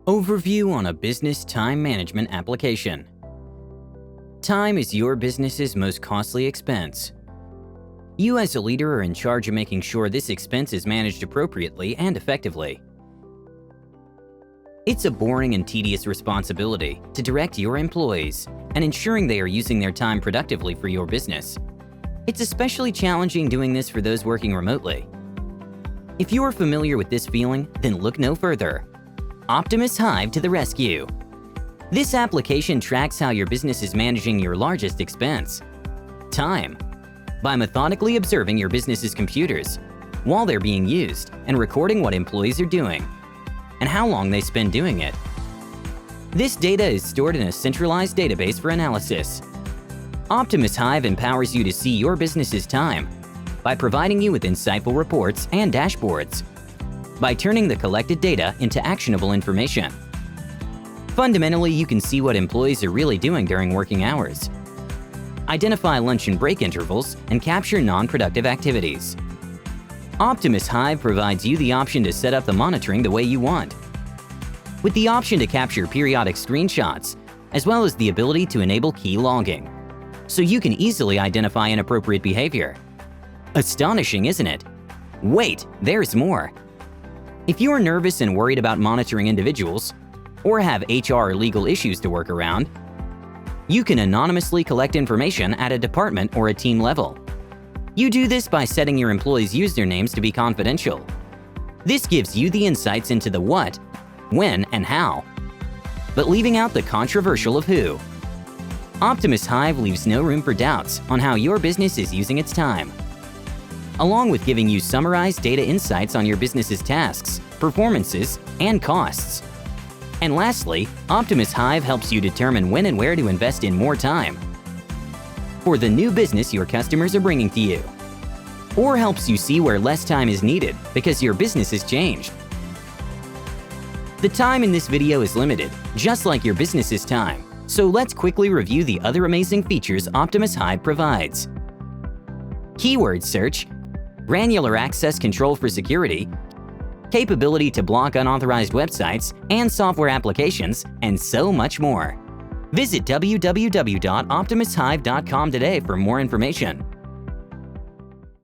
Overview on a business time management application. Time is your business's most costly expense. You as a leader are in charge of making sure this expense is managed appropriately and effectively. It's a boring and tedious responsibility to direct your employees and ensuring they are using their time productively for your business. It's especially challenging doing this for those working remotely. If you are familiar with this feeling, then look no further. Optimus Hive to the rescue. This application tracks how your business is managing your largest expense, time, by methodically observing your business's computers while they're being used and recording what employees are doing and how long they spend doing it. This data is stored in a centralized database for analysis. Optimus Hive empowers you to see your business's time by providing you with insightful reports and dashboards, by turning the collected data into actionable information. Fundamentally, you can see what employees are really doing during working hours, identify lunch and break intervals, and capture non-productive activities. Optimus Hive provides you the option to set up the monitoring the way you want, with the option to capture periodic screenshots, as well as the ability to enable key logging, so you can easily identify inappropriate behavior. Astonishing, isn't it? Wait, there's more. If you are nervous and worried about monitoring individuals, or have HR or legal issues to work around, you can anonymously collect information at a department or a team level. You do this by setting your employees' usernames to be confidential. This gives you the insights into the what, when, and how, but leaving out the controversial of who. Optimus Hive leaves no room for doubts on how your business is using its time, along with giving you summarized data insights on your business's tasks, performances, and costs. And lastly, Optimus Hive helps you determine when and where to invest in more time for the new business your customers are bringing to you, or helps you see where less time is needed because your business has changed. The time in this video is limited, just like your business's time, so let's quickly review the other amazing features Optimus Hive provides. Keyword search, granular access control for security, capability to block unauthorized websites and software applications, and so much more. Visit www.optimushive.com today for more information.